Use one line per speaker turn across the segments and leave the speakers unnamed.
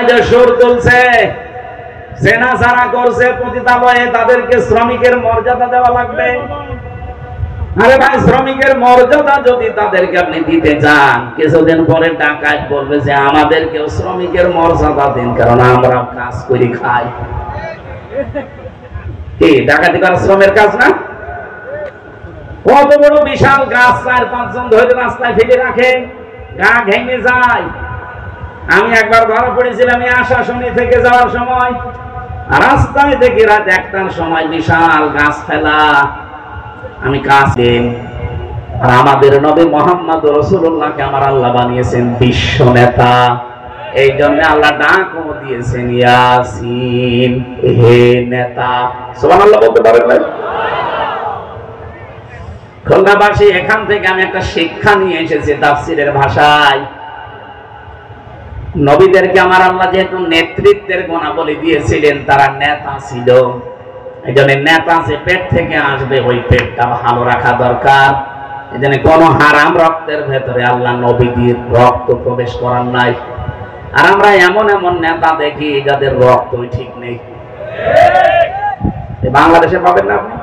যে সুর তুলছে, জেনা যারা করছে পতিতালয়ে, তাদেরকে শ্রমিকের মর্যাদা দেওয়া লাগবে। আরে ভাই, শ্রমিকের মর্যাদা যদি তাদেরকে আপনি দিতে চান, কিছুদিন পরে ডাকাত বলবে যে আমাদেরকেও শ্রমিকের মর্যাদা দিন, কারণ আমরা কাজ করে খাই। কি ডাকাতি করা শ্রমের কাজ না? কত বড় বিশাল গাছ 4-5 জন ধরে রাস্তায় ফেলে রাখে, গা ভেঙে যায়। আমি একবার ধরা পড়েছিলাম এই আশাশুনি থেকে যাওয়ার সময়, রাস্তায় দেখি রাত 1টার সময় বিশাল গাছ ফেলা। আমি কাজ দিন, আর আমাদের নবী মুহাম্মদ রাসূলুল্লাহকে আমার আল্লাহ বানিয়েছেন বিশ্ব নেতা। এই জন্য আল্লাহ ডাকও দিয়েছেন ইয়াসিন, হে নেতা। সুবহানাল্লাহ বলতে পারেন না? খুলনাবাসী, এখান থেকে আমি একটা শিক্ষা নিয়ে এসেছি তাফসীরের ভাষায়। নবীদেরকে আমার আল্লাহ যেহেতু নেতৃত্বের গুণাবলী দিয়েছিলেন, তারা নেতা ছিল। এই জন্য নেতা যে পেট থেকে আসবে, ওই পেটটা ভালো রাখা দরকার। এই জন্য কোন হারাম রক্তের ভেতরে আল্লাহ নবীদের রক্ত প্রবেশ করার নাই। আর আমরা এমন এমন নেতা দেখি যাদের রক্তই ঠিক নেই। বাংলাদেশে পাবেন না আপনি?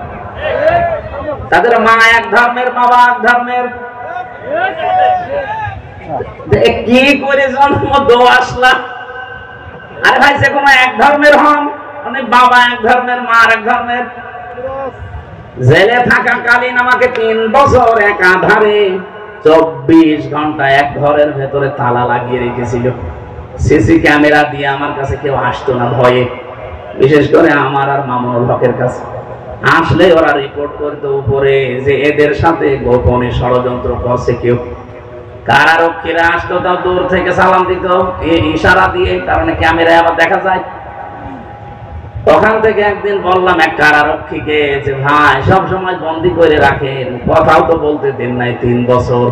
তাদের মা এক ধর্মের, বাবা এক ধর্মের। কি করে জন্ম দো আসলা? আরে ভাই, যে কোনো এক ধর্মের হন, অনেক বাবা এক ধর্মের, মা এক ধর্মের। জেলে থাকাকালীন আমাকে 3 বছর একাধারে 24 ঘন্টা এক ঘরের ভেতরে তালা লাগিয়ে রেখেছিল। সিসি ক্যামেরা দিয়ে আমার কাছে কেউ আসতো না ভয়ে, বিশেষ করে আমার আর মামুনুল হকের কাছে। আসলে ওরা রিপোর্ট করতো উপরে যে এদের সাথে গোপনে ষড়যন্ত্র করছে কেউ। কারারক্ষীরা আসতো, তাও দূর থেকে সালাম দিত ইশারা দিয়ে, কারণ ক্যামেরায় আবার দেখা যায়। ওখান থেকে একদিন বললাম এক কারারক্ষীকে যে ভাই, সব সময় বন্দি করে রাখেন, কথাও তো বলতে দেন নাই 3 বছর,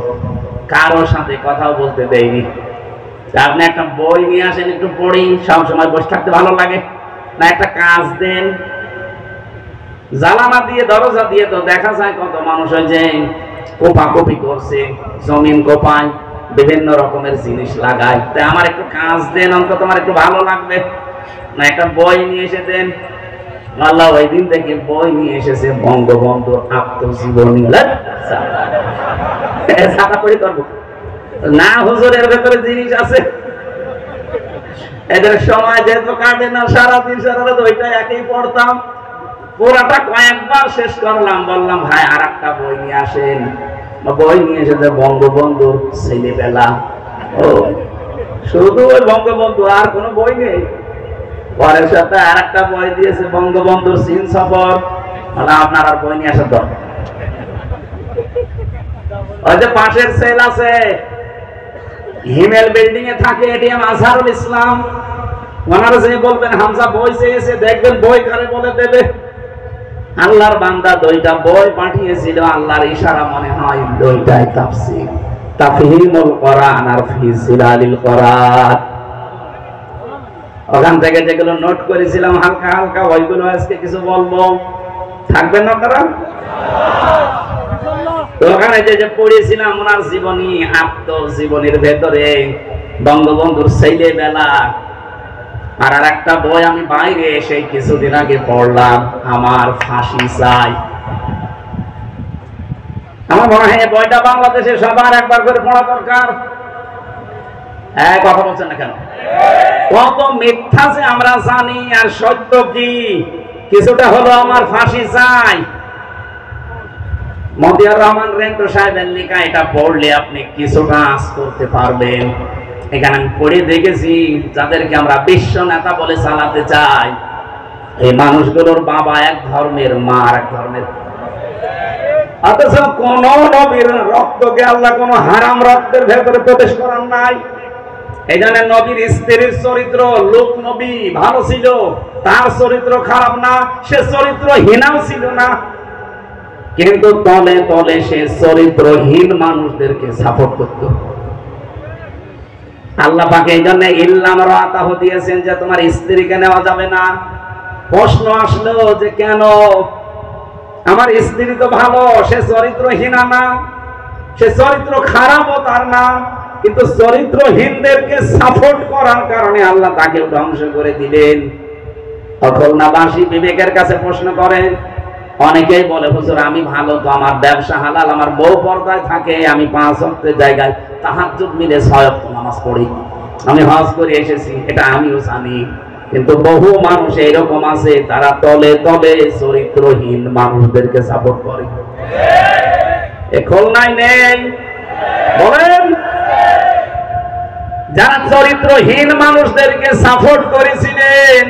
কারোর সাথে কথাও বলতে দেয়নি। আপনি একটা বই নিয়ে আসেন, একটু পড়ি, সব সময় বসে থাকতে ভালো লাগে না? একটা কাজ দেন। জানালা দিয়ে, দরজা দিয়ে তো দেখা যায় কত মানুষ হয় যে কোপাকুপি করছে, জমিন কোপায়, বিভিন্ন রকমের জিনিস লাগায়। তাই আমার একটু কাজ দেন, অন্তত আমার একটু ভালো লাগবে। না একটা বই নিয়ে এসে দেন। আল্লাহ ওই দিন থেকে বই নিয়ে এসেছে বঙ্গবন্ধুর আত্মজীবনী। না হুজুর, এর ভেতরে জিনিস আছে। এদের সময় যেহেতু কাটে না, সারাদিন সারা ওইটা একই পড়তাম, পুরাটা কয়েকবার শেষ করলাম। বললাম ভাই আর একটা বই নিয়ে আসেন। বই নিয়ে এসেছে বঙ্গবন্ধুর ছেলেবেলা। ও শুধু ওই বঙ্গবন্ধু, আর কোনো বই নেই। পরের সাথে আর একটা বই দিয়েছে বঙ্গবন্ধুর চীন সফর। আপনার আর বই নিয়ে আসার দরকার। ওই যে পাশের সেল আছে, হিমেল বিল্ডিং এ থাকে এটিএম আজহারুল ইসলাম, ওনারা যে বলবেন হামজা বই চেয়েছে, দেখবেন বই কারে বলে দেবে। আল্লাহর বান্দা 2টা বই পাঠিয়েছিল, আল্লাহর ইশারা মনে হয় 2টাই তাফসীর, তাফহিমুল কোরআন আর ফি জিলালিল কোরআন। ওখান থেকে যেগুলো নোট করেছিলাম হালকা হালকা, ওইগুলো আজকে কিছু বলবো। থাকবেন আপনারা? তো ওখানে যে পড়েছিলাম ওনার জীবনী, আত্মজীবনীর ভেতরে বঙ্গবন্ধুর ছেলেবেলা। আর একটা বই আমি বাইরে এসে কিছুদিন আগে পড়লাম, আমার ফাঁসি চাই। আমার মনে হয় বইটা বাংলাদেশে সবার একবার করে পড়া দরকার। কথা বলছেন না কেন? কত মিথ্যা যে আমরা জানি, আর সত্য কি কিছুটা হলো আমার ফাঁসি চাই। মতিয়ার রহমান রেন্টু সাহেবের লেখা, এটা পড়লে আপনি কিছুটা আঁচ করতে পারবেন। এখানে আমি পড়ে দেখেছি, যাদেরকে আমরা বিশ্ব নেতা বলে চালাতে চাই, এই মানুষগুলোর বাবা এক ধর্মের, মা আর এক ধর্মের। অথচ কোন নবীর রক্তকে আল্লাহ কোন হারাম রক্তের ভেতরে প্রবেশ করার নাই। এই জন্য নবীর স্ত্রীর চরিত্র, লোক নবী ভালো ছিল, তার চরিত্র খারাপ না, সে চরিত্রহীনাও ছিল না, কিন্তু তলে তলে সে চরিত্রহীন মানুষদেরকে সাপোর্ট করত। আল্লাহ পাক এই জন্য ইল্লাম রাতাহ দিয়েছেন যে তোমার স্ত্রীকে নেওয়া যাবে না। প্রশ্ন আসলো যে কেন? আমার স্ত্রী তো ভালো, সে চরিত্রহীনা না, সে চরিত্র খারাপও তার না, কিন্তু চরিত্রহীনদেরকে সাপোর্ট করার কারণে আল্লাহ তাকেও ধ্বংস করে দিলেন। খুলনাবাসী বিবেকের কাছে প্রশ্ন করেন, অনেকেই বলে হুজুর আমি ভালো তো, আমার ব্যবসা হালাল, আমার বউ পর্দায় থাকে, আমি 5 ওয়াক্তের জায়গায় তাহাজ্জুদ মিলে 6 ওয়াক্ত নামাজ পড়ি, আমি হজ করে এসেছি, এটা আমিও জানি। কিন্তু বহু মানুষ এরকম আছে, তারা তলে তলে চরিত্রহীন মানুষদেরকে সাপোর্ট করে। এ খুলনায় নেই? বলেন, যারা চরিত্রহীন মানুষদেরকে সাপোর্ট করেছিলেন,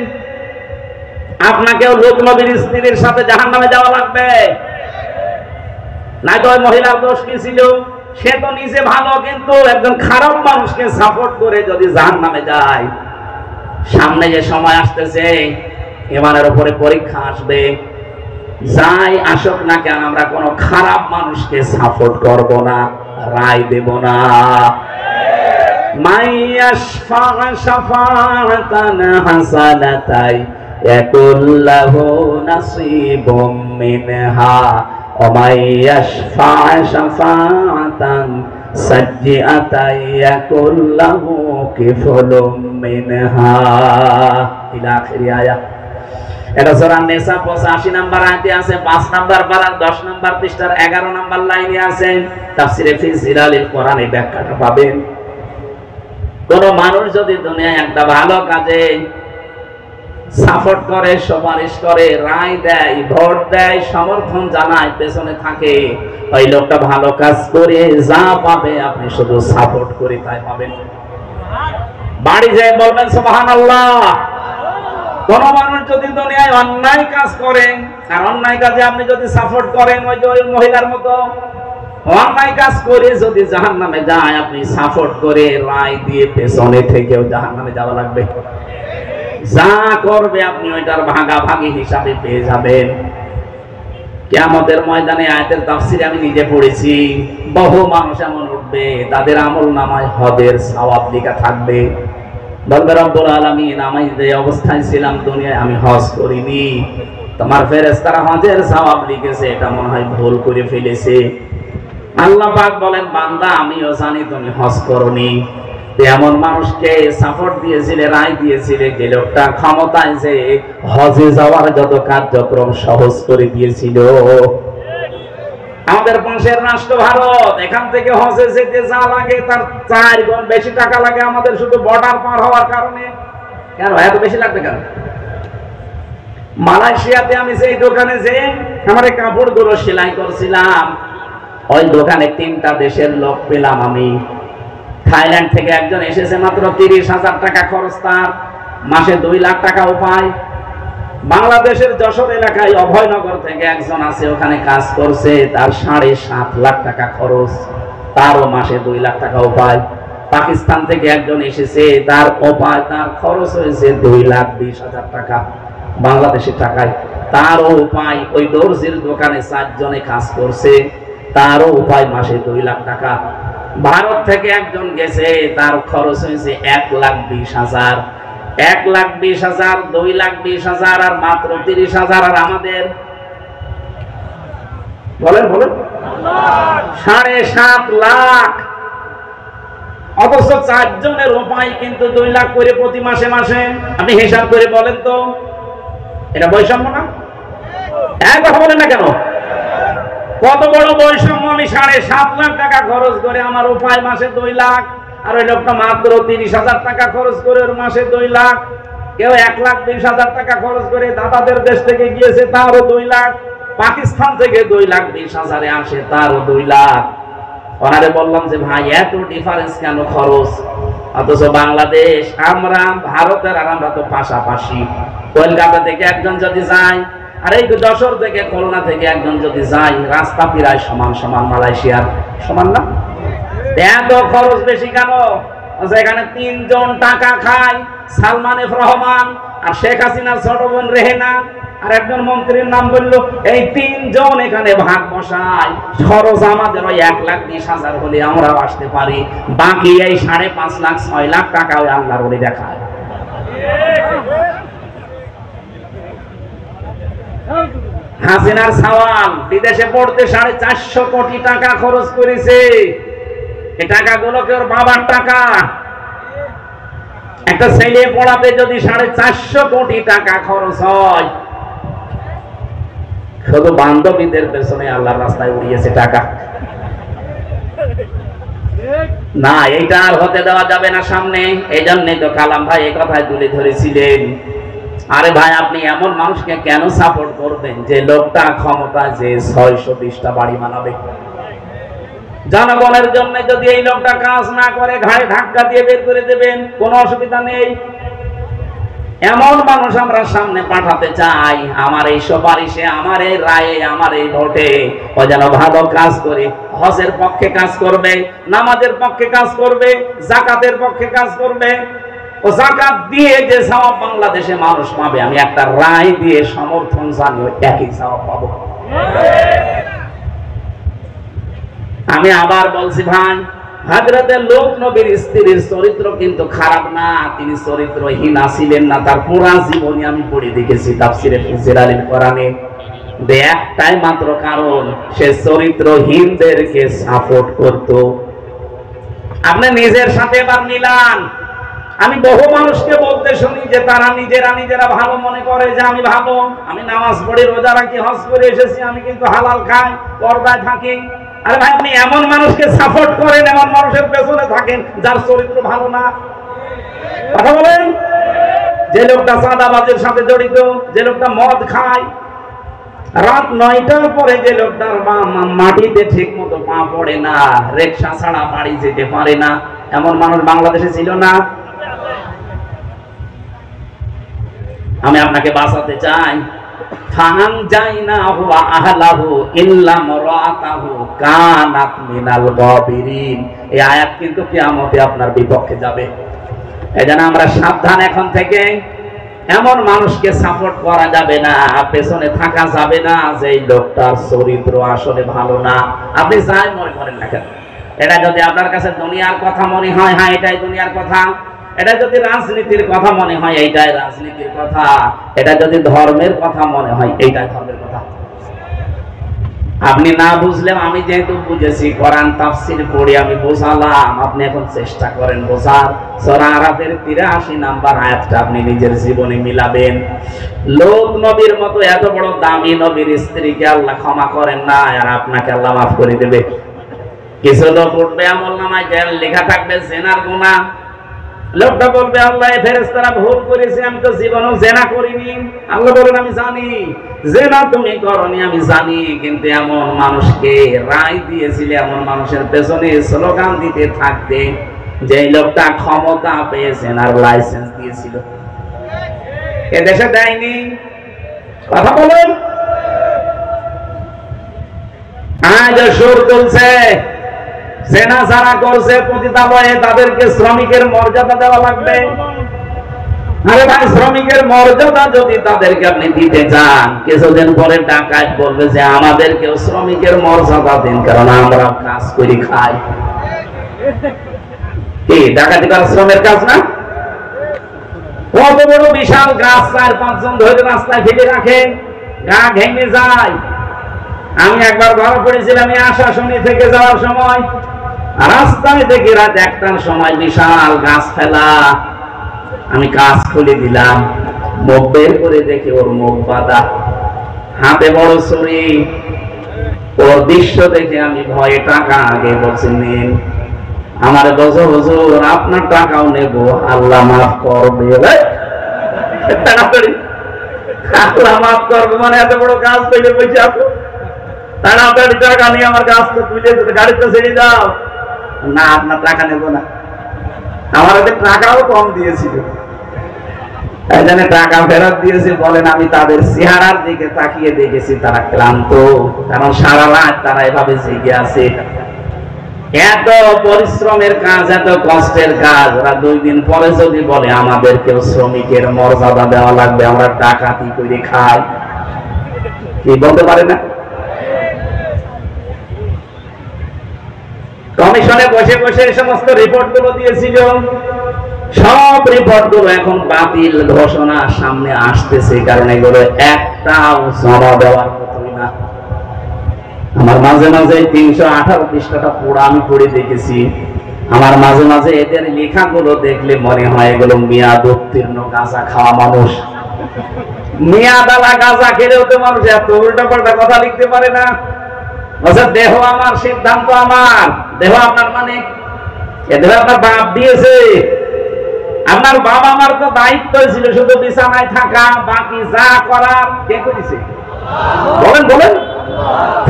আপনাকেও লোক নবীর স্ত্রীর সাথে জাহান্নামে যাওয়া লাগবে। না তো ওই মহিলার দোষ কি ছিল? সে তো নিজে ভালো, কিন্তু একজন খারাপ মানুষকে সাপোর্ট করে যদি জাহান্নামে যায়, সামনে যে সময় আসতেছে ইমানের উপরে পরীক্ষা আসবে, যাই আসুক না কেন আমরা কোনো খারাপ মানুষকে সাপোর্ট করব না, রায় দেব না। মাইয়াশফা শাফাআতান হাসানাতাই ইয়াকুল্লাহু নাসিবুম মিনহা ওয়া মাইয়াশফা শাফাআতান সাজ্জিআতাই ইয়াকুল্লাহু কিফলুম মিনহা ইলা আখির আয়াত। এটা সূরা নিসা 85 নম্বর আয়াতে আছে, 5 নম্বর পারার 10 নম্বর পৃষ্ঠার 11 নম্বর লাইনে আছে। তাফসীরে ফি জিলালিল কোরআনে ব্যাখ্যাটা পাবেন। কোন মানুষ যদি দুনিয়ায় একটা ভালো কাজে সাপোর্ট করে, সুপারিশ করে, রায় দেয়, ভোট দেয়, সমর্থন জানায়, পেছনে থাকে, ওই লোকটা ভালো কাজ করে যা পাবে আপনি শুধু সাপোর্ট করে তাই পাবেন। বাড়ি যেয়ে বলবেন সুবহানাল্লাহ। কোন মানুষ যদি দুনিয়ায় অন্যায় কাজ করেন, আর অন্যায় কাজে আপনি যদি সাপোর্ট করেন, ওই যে ওই মহিলার মতো অন্যায় কাজ করে যদি জাহান্নামে যায়, আপনি সাপোর্ট করে রায় দিয়ে পেছনে থেকেও জাহান্নামে যাওয়া লাগবে। যা করবে আপনি ওইটার ভাগাভাগি হিসাবে পেয়ে যাবেন। কিয়ামতের ময়দানে আয়াতের তাফসীরে আমি নিজে পড়েছি, বহু মানুষ এমন উঠবে তাদের আমলনামায় হজের সওয়াব লেখা থাকবে। বলবে রব্বুল আলামিন, আমি যে অবস্থায় ছিলাম দুনিয়ায় আমি হজ করিনি, তোমার ফেরেশতারা হজের সওয়াব লিখেছে, এটা মনে হয় ভুল করে ফেলেছে। আল্লাহ পাক বলেন, বান্দা আমিও জানি তুমি হজ করনি। এমন মানুষকে সাপোর্ট দিয়েছিলে, রায় দিয়েছিলে, যে লোকটা ক্ষমতায় যে হজে যাওয়ার যত কার্যক্রম সহজ করে দিয়েছিল। আমাদের পাশের রাষ্ট্র ভারত, এখান থেকে হজে যেতে যা লাগে তার 4 গুণ বেশি টাকা লাগে আমাদের শুধু বর্ডার পার হওয়ার কারণে। কেন এত বেশি লাগবে কেন? মালয়েশিয়াতে আমি সেই দোকানে যে আমার কাপড়গুলো সেলাই করছিলাম, ওই দোকানে 3টা দেশের লোক পেলাম আমি। থাইল্যান্ড থেকে একজন এসেছে, মাত্র 30,000 টাকা খরচ, তার মাসে 2 লাখ টাকা উপায়। বাংলাদেশের যশোর এলাকায় অভয়নগর থেকে একজন আছে, ওখানে কাজ করছে, তার 7.5 লাখ টাকা খরচ, তারও মাসে 2 লাখ টাকা উপায়। পাকিস্তান থেকে একজন এসেছে, তার উপায়, তার খরচ হয়েছে 2,20,000 টাকা বাংলাদেশের টাকায়, তারও উপায়। ওই দর্জির দোকানে 4 জনে কাজ করছে, তারও উপায় মাসে 2 লাখ টাকা। ভারত থেকে একজন গেছে, তার খরচ হয়েছে 1,20,000, 1,20,000, 2,20,000 আর মাত্র 30,000। আর আমাদের বলেন বলেন 7.5 লাখ, অথচ 4 জনের উপায় কিন্তু 2 লাখ করে প্রতি মাসে মাসে। আপনি হিসাব করে বলেন তো, এটা বৈষম্য না? এক কথা বলেন না কেন? কত বড় বৈষম্য! আমি 7.5 লাখ টাকা খরচ করে আমার উপায় মাসে 2 লাখ, আর ওই লোকটা মাত্র 30,000 টাকা খরচ করে ওর মাসে 2 লাখ। কেউ 1,20,000 টাকা খরচ করে দাদাদের দেশ থেকে গিয়েছে, তারও 2 লাখ। পাকিস্তান থেকে 2,20,000 আসে, তারও 2 লাখ। ওনারে বললাম যে ভাই এত ডিফারেন্স কেন খরচ? অথচ বাংলাদেশ, আমরা ভারতের আর আমরা তো পাশাপাশি। কলকাতা থেকে একজন যদি যায়, আর এই যশোর থেকে, খুলনা থেকে একজন যদি যায়, রাস্তা প্রায় সমান সমান, মালয়েশিয়ার সমান না? এত খরচ বেশি কেন? এখানে 3 জন টাকা খায়, সালমান এফ রহমান আর শেখ হাসিনার ছোট বোন রেহেনা, আর একজন মন্ত্রীর নাম বললো, এই 3 জন এখানে ভাগ বসায়। খরচ আমাদের ওই 1,20,000 হলে আমরাও আসতে পারি, বাকি এই 5.5 লাখ 6 লাখ টাকা ওই আল্লাহর ওলি দেখায়। হাসিনার সাওয়াল বিদেশে পড়তে 450 কোটি টাকা খরচ করেছে। এই টাকাগুলোকে ওর বাবার টাকা। একটা ছেলে পড়াতে যদি 450 কোটি টাকা খরচ হয়, শুধু বান্ধবীদের পেছনে আল্লাহর রাস্তায় উড়িয়েছে টাকা। না, এইটা আর হতে দেওয়া যাবে না সামনে। এই জন্যই তো কালাম ভাই এই কথায় তুলে ধরেছিলেন, আরে ভাই আপনি এমন মানুষকে কেন সাপোর্ট করবেন যে লোকটা ক্ষমতা যে 620টা বাড়ি বানাবে? জনগণের জন্য যদি এই লোকটা কাজ না করে ঘাড়ে ধাক্কা দিয়ে বের করে দেবেন, কোনো অসুবিধা নেই। এমন মানুষ আমরা সামনে পাঠাতে চাই, আমার এই সুপারিশে, আমার এই রায়ে, আমার এই ভোটে ও যেন ভালো কাজ করে, হজের পক্ষে কাজ করবে, নামাজের পক্ষে কাজ করবে, যাকাতের পক্ষে কাজ করবে। ও যাকাত দিয়ে যে সওয়াব বাংলাদেশে মানুষ পাবে, আমি একটা রায় দিয়ে সমর্থন জানিয়ে একই সওয়াব পাবো। আমি আবার বলছি ভাই, হযরতে লূত নবীর স্ত্রীর চরিত্র কিন্তু খারাপ না, তিনি চরিত্রহীন ছিলেন না। তার পুরো জীবনী আমি পড়ে দেখেছি তাফসিরে ফিজরালিল কোরআনে। একটাই মাত্র কারণ, সে চরিত্রহীনদেরকে সাপোর্ট করত। আপনি নিজের সাথে এবার মিলান। আমি বহু মানুষকে বলতে শুনি যে তারা নিজেরা ভালো মনে করে যে আমি ভালো, আমি নামাজ পড়ি, রোজা রাখি, হজ করে এসেছি, আমি কিন্তু হালাল খাই, পর্দায় থাকি। আরে ভাই আপনি এমন মানুষকে সাপোর্ট করেন, এমন মানুষের পেছনে থাকেন যার চরিত্র ভালো না। কথা বলেন। যে লোকটা চাঁদাবাজের সাথে জড়িত, যে লোকটা মদ খায়, রাত 9টার পরে যে লোকটার মাটিতে ঠিক মতো পা পড়ে না, রিকশা ছাড়া বাড়ি যেতে পারে না, এমন মানুষ বাংলাদেশে ছিল না? আমি আপনাকে বাঁচাতে চাই। ফাআনজাইনাহু ওয়া আহলাহু ইল্লা মারাতাহু কানাত মিনাল গাবিরিন। এই আয়াত কিন্তু কিয়ামতে আপনার বিপক্ষে যাবে। এজন্য আমরা সাবধান এখন থেকে। এমন মানুষকে সাপোর্ট করা যাবে না, পেছনে থাকা যাবে না যে এই লোকটার চরিত্র আসলে ভালো না। আপনি যাই মনে করেন না কেন, এটা যদি আপনার কাছে দুনিয়ার কথা মনে হয়, হ্যাঁ এটাই দুনিয়ার কথা। এটা যদি রাজনীতির কথা মনে হয়, এইটাই রাজনীতির কথা। এটা যদি ধর্মের কথা মনে হয়, এইটাই ধর্মের কথা। আপনি না বুঝলেও আমি যেহেতু বুঝেছি, কোরআন তাফসীর পড়ে আমি বোঝালাম, আপনি এখন চেষ্টা করেন বোঝার। সূরা আরাফের 83 নাম্বার আয়াতটা আপনি নিজের জীবনে মিলাবেন। লূত নবীর মতো এত বড় দামি নবীর স্ত্রীকে আল্লাহ ক্ষমা করেন না, আর আপনাকে আল্লাহ মাফ করে দেবে। কিছু লোক উঠবে আমলনামায় লেখা থাকবে জিনার গুনাহ। লোকটা বলবে আল্লাহ ফেরেশতারা ভুল করেছে, আমি তো জীবনেও জেনা করিনি। আল্লাহ বলেন আমি জানি জেনা তুমি করনি, আমি জানি, কিন্তু এমন মানুষকে রায় দিয়েছিলে, এমন মানুষের পেছনে স্লোগান দিতে থাকতে যে লোকটা ক্ষমতা পেয়েছেন আর লাইসেন্স দিয়েছিল, এ দেশে দেয়নি। কথা বলেন। আজ সুর তুলছে, জেনা যারা করছে পতিতালয়ে, তাদেরকে শ্রমিকের মর্যাদা দেওয়া লাগবে। আরে ভাই শ্রমিকের মর্যাদা যদি তাদেরকে আপনি দিতে চান, কিছুদিন পরে ডাকাত বলবে যে আমাদেরকেও শ্রমিকের মর্যাদা দিন, কারণ আমরা কাজ করে খাই। কি ডাকাতি করা শ্রমের কাজ না? কত বড় বিশাল গাছ 4-5 জন ধরে রাস্তায় ফেলে রাখে, গা ভেঙে যায়। আমি একবার ধরা পড়েছিলাম আশাশুনি থেকে যাওয়ার সময়, রাস্তায় দেখি রাত 1টার সময় বিশাল গাছ ফেলা। আমি কাজ খুলে দিলাম, মুখ বের করে দেখি ওর মুখ বাঁধা, হাতে বড় ছুরি। ওর দৃশ্য দেখে আমি ভয়ে টাকা আগে বলছি নিন। আমার বছর হুজুর আপনার টাকাও নেব, আল্লাহ মাফ করবে। আল্লাহ মাফ করবে মানে এত বড় কাজ পেলে বসে আপনি তাড়াতাড়ি টাকা নিয়ে আমার গাছটা তুলে গাড়িতে ছেড়ে দাও। না আপনার টাকা নেব না। আমার ওদের টাকাও কম দিয়েছিল, এখানে টাকা ফেরত দিয়েছে। বলেন আমি তাদের চেহারার দিকে তাকিয়ে দেখেছি তারা ক্লান্ত, কারণ সারা রাত তারা এভাবে জেগে আছে। এত পরিশ্রমের কাজ, এত কষ্টের কাজ, ওরা 2 দিন পরে যদি বলে আমাদেরকেও শ্রমিকের মর্যাদা দেওয়া লাগবে, আমরা ডাকাতি করে খাই, কি বলতে পারে না? কমিশনে বসে বসে এই সমস্ত রিপোর্ট গুলো দিয়েছিল, সব রিপোর্ট গুলো এখন বাতিল ঘোষণা সামনে আসতেছে, কারণ এগুলো একটাও জমা দেওয়ার মতোই না। আমার মাঝে মাঝে 318 পৃষ্ঠাটা পড়া আমি পড়ে দেখেছি। আমার মাঝে মাঝে এদের লেখাগুলো দেখলে মনে হয় এগুলো মেয়াদ উত্তীর্ণ গাঁজা খাওয়া মানুষ। মেয়াদালা গাঁজা খেলেও তো মানুষ এত উল্টা পাল্টা কথা লিখতে পারে না। দেহ আমার, সিদ্ধান্ত আমার। দেহ আপনার মানে এদের আপনার বাপ দিয়েছে। আপনার বাবা আমার তো দায়িত্ব ছিল শুধু বিছানায় থাকা, বাকি যা করার কে করেছে? বলেন বলেন।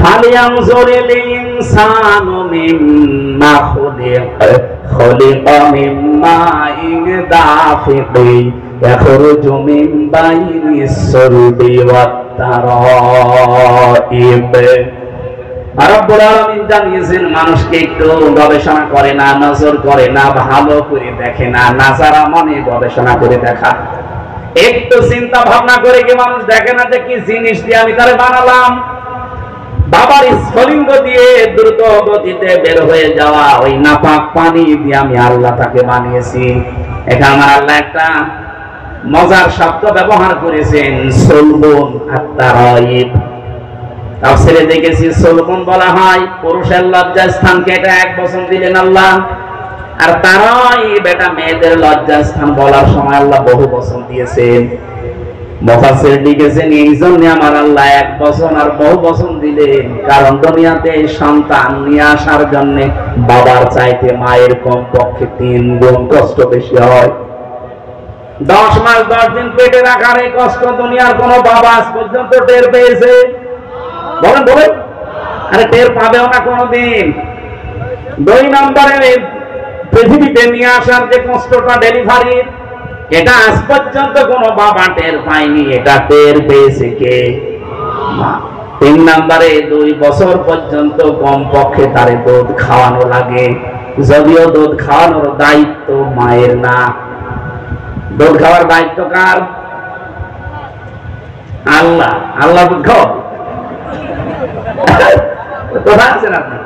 ফালিয়ানজুরিল ইনসানু মিম্মা খুলিকা মিম্মা দাফিকি ইয়াখরুজু মিন বাইনিস সুলবি ওয়াত তারাইব। রব্বুল আলামিন জানিয়েছেন মানুষকে একটু গবেষণা করে না, নজর করে না, ভালো করে দেখে না। নাজারা মানে গবেষণা করে দেখা। একটু চিন্তা ভাবনা করে কি মানুষ দেখে না যে কি জিনিস দিয়ে আমি তারে বানালাম? বাবার স্ফলিঙ্গ দিয়ে দ্রুত গতিতে বের হয়ে যাওয়া ওই নাপাক পানি দিয়ে আমি আল্লাহ তাকে বানিয়েছি। এখানে আমার আল্লাহ একটা মজার শব্দ ব্যবহার করেছেন, সুলবুন আত-তারাইব। তাফসীরে দেখেছি সুলবুন বলা হয় পুরুষের লজ্জা স্থানকে, এটা এক বচন দিলেন আল্লাহ। আর তারাইব এটা মেয়েদের লজ্জা স্থান বলার সময় আল্লাহ বহু বচন দিয়েছেন। মুফাসসির লিখেছেন এই জন্য আমার আল্লাহ এক বচন আর বহু বচন দিলেন, কারণ দুনিয়াতে সন্তান নিয়ে আসার জন্য বাবার চাইতে মায়ের কমপক্ষে 3 গুণ কষ্ট বেশি হয়। 10 মাস 10 দিন পেটে রাখার এই কষ্ট দুনিয়ার কোন বাবা আজ পর্যন্ত টের পেয়েছে? বলেন বলেন। আরে টের পাবেও না কোনোদিন। 2 নম্বরে পৃথিবীতে নিয়ে আসার যে কষ্টটা ডেলিভারির, এটা আজ পর্যন্ত কোনো বাবা টের পায়নি, এটা টের পেয়েছে কে? মা। 3 নম্বরে 2 বছর পর্যন্ত কমপক্ষে তারে দুধ খাওয়ানো লাগে, যদিও দুধ খাওয়ানোর দায়িত্ব মায়ের না। দুধ খাওয়ার দায়িত্ব কার? আল্লাহ। আল্লাহ দুধ খাও। কোথায় আছেন আপনি?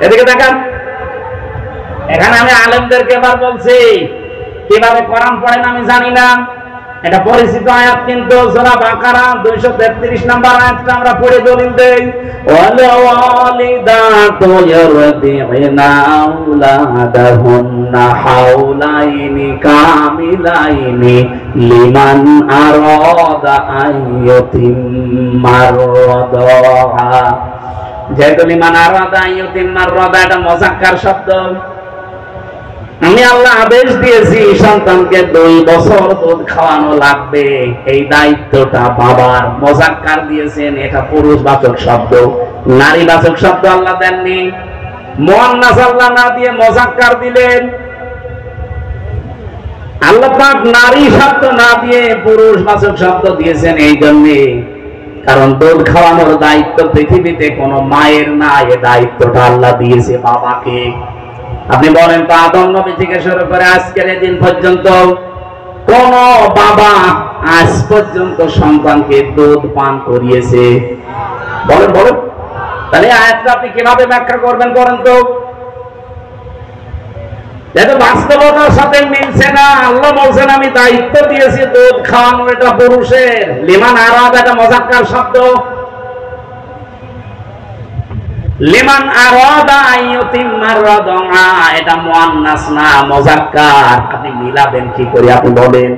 এদিকে দেখান। এখানে আমি আলেমদেরকে এবার বলছি কিভাবে কোরআন পড়েন আমি জানি না, এটা পরিচিত আয়াত, কিন্তু সূরা বাকারা 233 নম্বর আয়াতটা আমরা পড়ে দলিল দেই। ওয়াল ওয়ালিদাতু ইউরদি'না আওলাদাহুন্না হাওলাইনি কামিলাইনি লিমান আরাদা আইয়ুতিম্মার রাদা। যেহেতু লিমান আরাদা আইয়ুতিম্মার রাদা এটা মুযাক্কার শব্দ, আমি আল্লাহ আদেশ দিয়েছি সন্তানকে 2 বছর দুধ খাওয়ানো লাগবে, এই দায়িত্বটা বাবার। মুযাক্কার দিয়েছেন, এটা পুরুষবাচক শব্দ, নারীবাচক শব্দ আল্লাহ দেননি। মুআন্নাস আল্লাহ না দিয়ে মুযাক্কার দিলেন। আল্লাহ পাক নারী শব্দ না দিয়ে পুরুষবাচক শব্দ দিয়েছেন এই জন্য, কারণ দুধ খাওয়ানোর দায়িত্ব পৃথিবীতে কোনো মায়ের না, এই দায়িত্বটা আল্লাহ দিয়েছে বাবাকে। আপনি বলেন তো আদম নবী থেকে শুরু করে আজকের দিন পর্যন্ত কোন বাবা আজ পর্যন্ত সন্তানকে দুধ পান করিয়েছে? বলেন বলেন। তাহলে আয়াতটা আপনি কিভাবে ব্যাখ্যা করবেন করেন তো? যেটা বাস্তবতার সাথে মিলছে না। আল্লাহ বলছেন আমি দায়িত্ব দিয়েছি দুধ খাওয়ানো, এটা পুরুষের। লিমান আরাদা এটা মুযাক্কার শব্দ, লিমান আরাদা আইয়ুতিম্মার রাদা এটা মুআন্নাস না, মুযাক্কার। আপনি মিলাবেন কি করে? আপনি বলেন।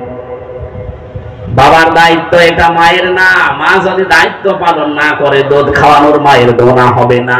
বাবার দায়িত্ব এটা মায়ের না। মা যদি দায়িত্ব পালন না করে দুধ খাওয়ানোর মায়ের গুনাহ হবে না।